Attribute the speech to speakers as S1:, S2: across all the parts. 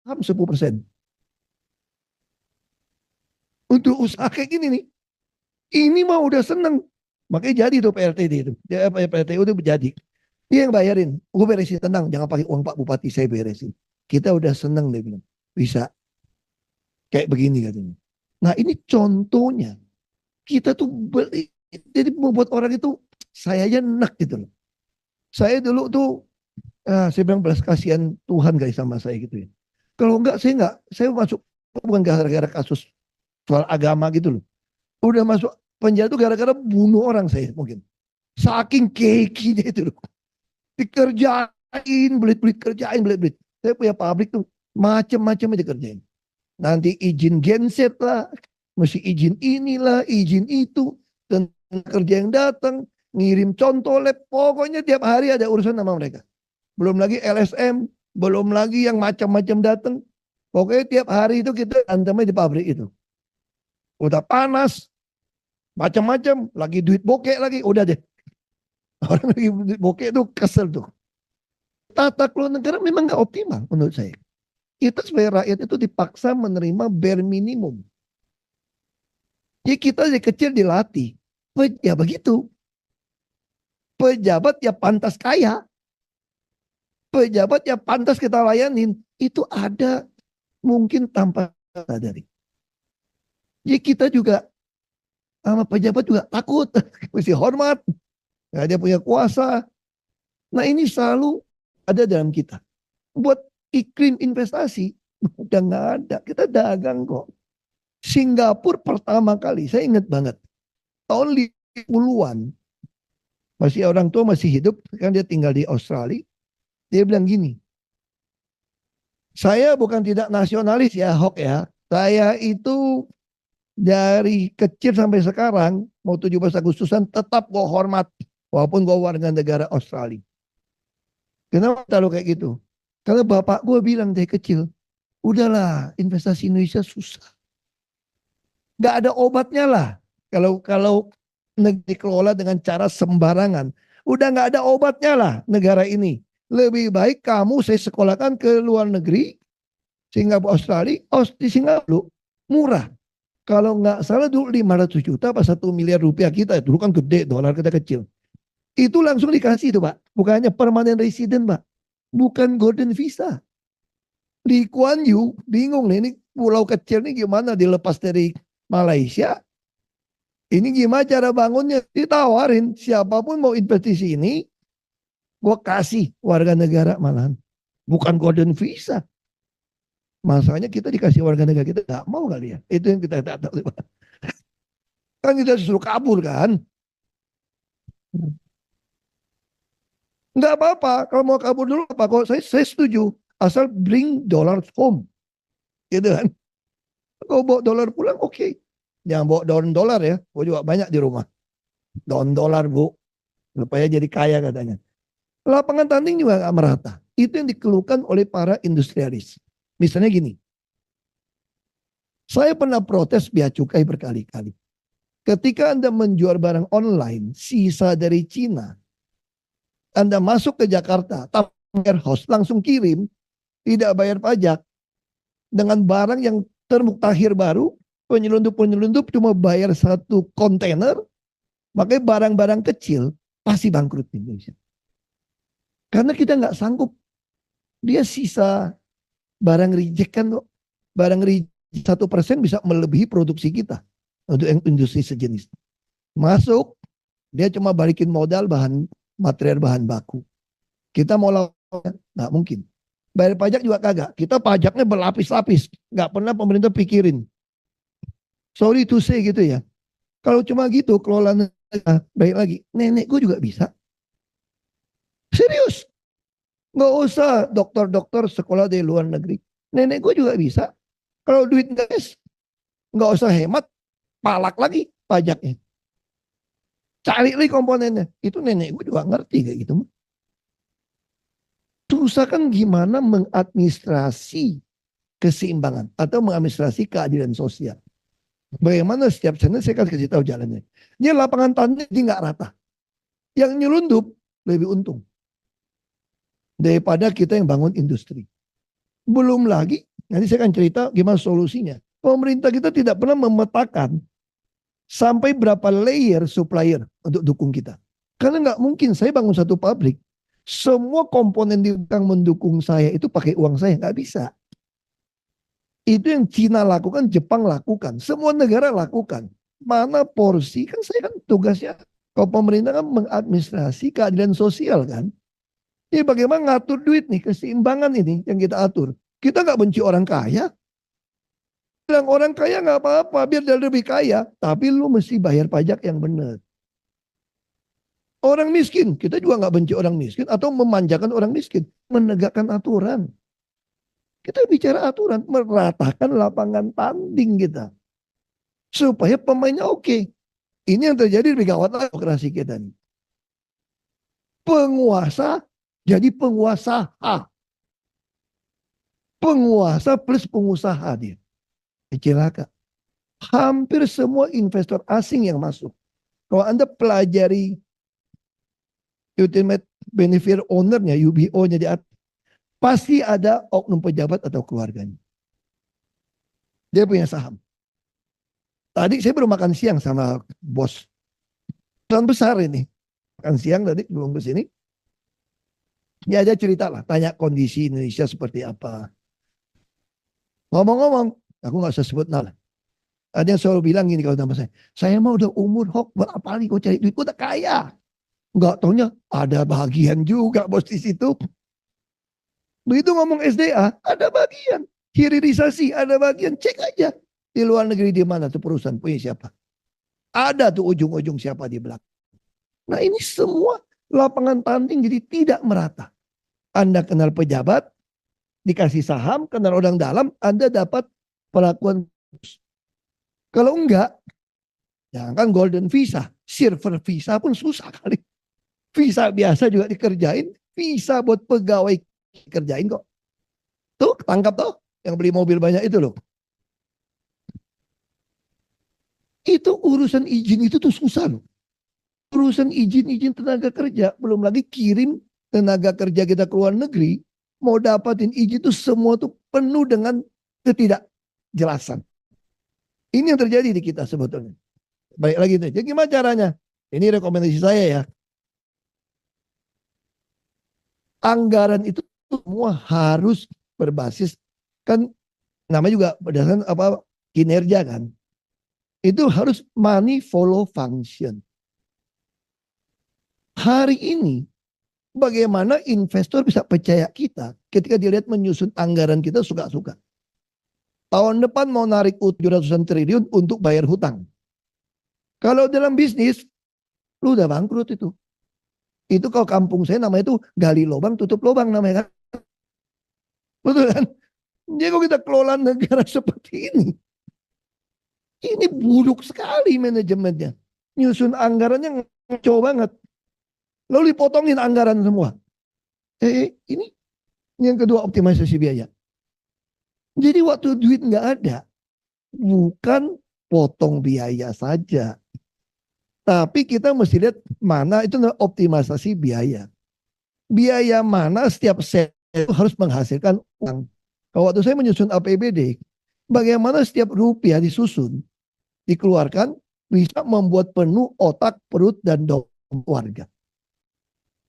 S1: saham 10%. Untuk usaha kayak gini nih, ini mah udah seneng. Makanya jadi tuh PLTD itu. PLTU itu jadi. Dia yang bayarin. Gue beresin, tenang, jangan pakai uang Pak Bupati, saya beresin. Kita udah seneng, dia bilang. Bisa kayak begini katanya. Nah ini contohnya. Kita tuh jadi membuat orang itu, saya aja enak gitu loh. Saya dulu tuh, saya bilang belas kasihan Tuhan guys sama saya gitu ya. Kalau enggak, saya masuk bukan gara-gara kasus soal agama gitu loh. Udah masuk penjara tuh gara-gara bunuh orang saya mungkin. Saking kekinya itu loh. Dikerjain, belit-belit, kerjain, belit-belit. Saya punya pabrik tuh, macam-macam aja kerjain. Nanti izin genset lah, mesti izin inilah, izin itu. Dan kerja yang datang, ngirim contoh lab. Pokoknya tiap hari ada urusan sama mereka. Belum lagi LSM, belum lagi yang macam-macam datang. Pokoknya tiap hari itu kita antemnya di pabrik itu. Udah panas, macam-macam, lagi duit bokeh lagi, udah deh. Orang lagi duit bokeh tuh kesel tuh. Tata kelola negara memang nggak optimal menurut saya. Kita sebagai rakyat itu dipaksa menerima bare minimum. Jadi kita dari kecil dilatih, ya begitu. Pejabat ya pantas kaya, pejabat ya pantas kita layanin. Itu ada mungkin tanpa sadari. Jadi kita juga sama pejabat juga takut, mesti hormat. Nah, dia punya kuasa. Nah ini selalu ada dalam kita. Buat iklim investasi udah nggak ada. Kita dagang kok. Singapura pertama kali, saya ingat banget, tahun 50-an, masih orang tua masih hidup, kan dia tinggal di Australia. Dia bilang gini, saya bukan tidak nasionalis ya, Hok ya. Saya itu dari kecil sampai sekarang, mau 17 Agustusan, tetap gue hormat. Walaupun gue warga negara Australia. Kenapa tahu kayak gitu? Karena bapak gue bilang dari kecil, udahlah investasi Indonesia susah. Gak ada obatnya lah. Kalau dikelola dengan cara sembarangan. Udah gak ada obatnya lah negara ini. Lebih baik kamu saya sekolahkan ke luar negeri. Singapura, Australia. Di Singapura murah. Kalau nggak salah dulu 500 juta apa 1 miliar rupiah kita. Dulu kan gede, dolar kita kecil. Itu langsung dikasih itu Pak. Bukannya permanent resident Pak. Bukan golden visa. Lee Kuan Yew bingung nih, ini pulau kecil nih gimana dilepas dari Malaysia. Ini gimana cara bangunnya? Ditawarin siapapun mau investasi ini, gue kasih warga negara malahan. Bukan golden visa. Masalahnya kita dikasih warga negara kita nggak mau kali ya. Itu yang kita tak tahu. Kan kita disuruh kabur kan. Nggak apa-apa. Kalau mau kabur dulu apa? Kok saya setuju. Asal bring dollars home. Gitu kan. Kalau bawa dolar pulang oke. Okay. Jangan bawa dolar ya. Gue juga banyak di rumah. Dolar bu. Supaya jadi kaya katanya. Lapangan tanding juga nggak merata. Itu yang dikeluhkan oleh para industrialis. Misalnya gini. Saya pernah protes bea cukai berkali-kali. Ketika Anda menjual barang online, sisa dari Cina, Anda masuk ke Jakarta, warehouse, langsung kirim, tidak bayar pajak, dengan barang yang termuktahir baru, penyelundup cuma bayar 1 kontainer, makanya barang-barang kecil pasti bangkrut di Indonesia. Karena kita nggak sanggup, dia sisa barang reject kan, barang reject 1% bisa melebihi produksi kita untuk industri sejenis. Masuk, dia cuma balikin modal material bahan baku. Kita mau lawan, nggak mungkin. Bayar pajak juga kagak. Kita pajaknya berlapis-lapis. Nggak pernah pemerintah pikirin. Sorry to say gitu ya. Kalau cuma gitu, kelola negara, baik lagi. Nenek gue juga bisa. Serius. Nggak usah dokter-dokter sekolah dari luar negeri. Nenek gue juga bisa. Kalau duit nggak usah hemat, palak lagi pajaknya. Cari lagi komponennya. Itu nenek gue juga ngerti kayak gitu. Susah kan gimana mengadministrasi keseimbangan atau mengadministrasi keadilan sosial. Bagaimana setiap sana saya kasih tahu jalannya. Ini lapangan tanding ini nggak rata. Yang nyelundup lebih untung daripada kita yang bangun industri. Belum lagi Nanti saya akan cerita gimana solusinya. Pemerintah kita tidak pernah memetakan sampai berapa layer supplier untuk dukung kita. Karena nggak mungkin saya bangun satu pabrik, semua komponen yang mendukung saya itu pakai uang saya, nggak bisa. Itu yang Cina lakukan, Jepang lakukan, semua negara lakukan. Mana porsi, kan saya kan tugasnya, kalau pemerintah kan mengadministrasi keadilan sosial kan. Jadi bagaimana ngatur duit nih, keseimbangan ini yang kita atur. Kita nggak benci orang kaya, bilang orang kaya nggak apa-apa, biar dia lebih kaya. Tapi lu mesti bayar pajak yang benar. Orang miskin, kita juga nggak benci orang miskin atau memanjakan orang miskin. Menegakkan aturan. Kita bicara aturan, meratakan lapangan tanding kita. Supaya pemainnya oke. Ini yang terjadi di gawat demokrasi kita nih. Penguasa jadi penguasa. Penguasa plus pengusaha dia. Celaka. Hampir semua investor asing yang masuk. Kalau Anda pelajari Ultimate Beneficiary Owner-nya, UBO-nya di atas, pasti ada oknum pejabat atau keluarganya. Dia punya saham. Tadi saya baru makan siang sama bos. Perusahaan besar ini. Makan siang tadi belum ke sini. Ya aja cerita lah. Tanya kondisi Indonesia seperti apa. Ngomong-ngomong, aku gak usah sebut nama. Ada yang selalu bilang gini kalau nama saya mah udah umur hok, buat apa lagi kau cari duit, kau udah kaya. Enggak taunya ada bagian juga bos di situ. Begitu ngomong SDA, ada bagian. Hilirisasi, ada bagian. Cek aja. Di luar negeri di mana tuh perusahaan punya siapa. Ada tuh ujung-ujung siapa di belakang. Nah ini semua lapangan tanding jadi tidak merata. Anda kenal pejabat, dikasih saham, kenal orang dalam, Anda dapat perlakuan. Kalau enggak, jangan golden visa, silver visa pun susah kali. Visa biasa juga dikerjain, visa buat pegawai dikerjain kok. Tuh, tangkap tuh, yang beli mobil banyak itu loh. Itu urusan izin itu tuh susah loh. Urusan izin tenaga kerja, belum lagi kirim tenaga kerja kita ke luar negeri, mau dapatin izin itu semua tuh penuh dengan ketidakjelasan. Ini yang terjadi di kita sebetulnya. Baik lagi nih. Jadi gimana caranya? Ini rekomendasi saya ya. Anggaran itu semua harus berbasis kan namanya juga berdasarkan apa kinerja kan. Itu harus money follow function. Hari ini bagaimana investor bisa percaya kita ketika dilihat menyusun anggaran kita suka-suka. Tahun depan mau narik 700-an triliun untuk bayar hutang. Kalau dalam bisnis, lu udah bangkrut itu. Itu kalau kampung saya namanya itu gali lubang, tutup lubang namanya kan. Betul kan? Jadi kalau kita kelola negara seperti ini buruk sekali manajemennya. Nyusun anggarannya ngaco banget. Lalu dipotongin anggaran semua. Ini yang kedua optimalisasi biaya. Jadi waktu duit nggak ada, bukan potong biaya saja. Tapi kita mesti lihat mana itu optimalisasi biaya. Biaya mana setiap set itu harus menghasilkan uang. Kalau waktu saya menyusun APBD, bagaimana setiap rupiah disusun, dikeluarkan, bisa membuat penuh otak, perut, dan dompet warga.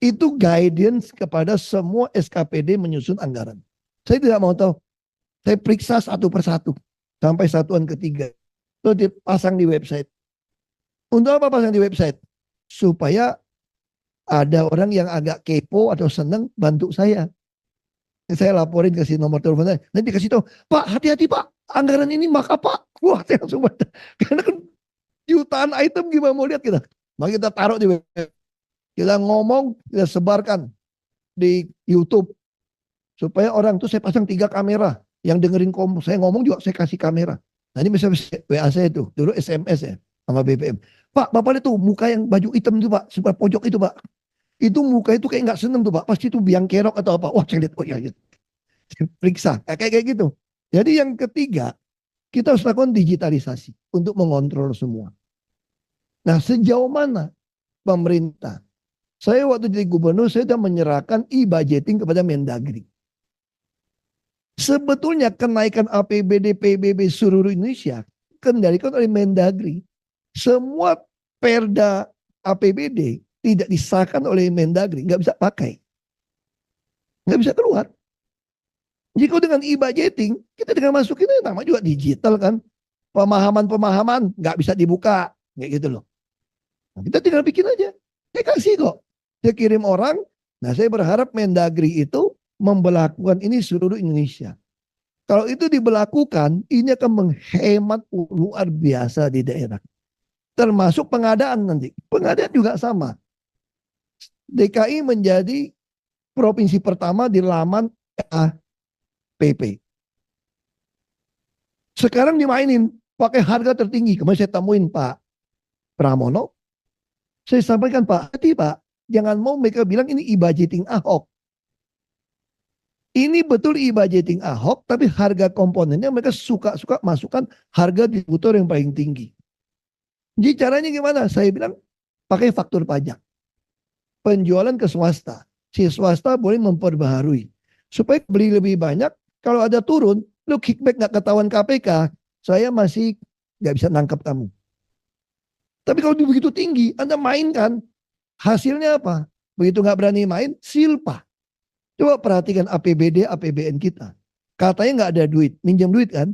S1: Itu guidance kepada semua SKPD menyusun anggaran. Saya tidak mau tahu. Saya periksa satu persatu sampai satuan ketiga. Itu dipasang di website. Untuk apa pasang di website? Supaya ada orang yang agak kepo atau senang bantu saya. Saya laporin kasih nomor telepon saya. Nanti dikasih tahu, Pak hati-hati Pak, anggaran ini maka Pak. Wah saya langsung baca. Karena kan jutaan item gimana mau lihat kita. Maka kita taruh di website. Kita ngomong, kita sebarkan di YouTube. Supaya orang tuh saya pasang 3 kamera. Yang dengerin saya ngomong juga saya kasih kamera. Nah ini misalnya WA saya itu, dulu SMS ya sama BBM. Pak, Bapak lihat tuh muka yang baju hitam itu Pak, sebelah pojok itu Pak. Itu muka itu kayak nggak seneng tuh Pak, pasti itu biang kerok atau apa. Wah saya lihat, oh iya, periksa, kayak gitu. Jadi yang ketiga, kita harus lakukan digitalisasi untuk mengontrol semua. Nah sejauh mana pemerintah? Saya waktu jadi gubernur, saya sudah menyerahkan e-budgeting kepada Mendagri. Sebetulnya kenaikan APBD PBB seluruh Indonesia kendalikan oleh Mendagri. Semua perda APBD tidak disahkan oleh Mendagri, nggak bisa pakai, nggak bisa keluar. Jika dengan e-budgeting, kita dengan masukin nama juga digital kan, pemahaman-pemahaman nggak bisa dibuka, kayak gitu loh. Nah, kita tinggal bikin aja, saya kasih kok, saya kirim orang. Nah, saya berharap Mendagri itu memberlakukan ini seluruh Indonesia. Kalau itu diberlakukan, ini akan menghemat luar biasa di daerah. Termasuk pengadaan nanti. Pengadaan juga sama. DKI menjadi provinsi pertama di laman APP. Sekarang dimainin pakai harga tertinggi. Kemarin saya temuin Pak Pramono. Saya sampaikan Pak, hati Pak, jangan mau mereka bilang ini e-budgeting Ahok. Ini betul e-budgeting Ahok, tapi harga komponennya mereka suka-suka masukkan harga distributor yang paling tinggi. Jadi caranya gimana? Saya bilang pakai faktur pajak. Penjualan ke swasta. Si swasta boleh memperbaharui. Supaya beli lebih banyak, kalau ada turun, lu kickback nggak ketahuan KPK, saya masih nggak bisa nangkap kamu. Tapi kalau begitu tinggi, Anda mainkan, hasilnya apa? Begitu nggak berani main, silpa. Coba perhatikan APBD, APBN kita. Katanya nggak ada duit, minjam duit kan?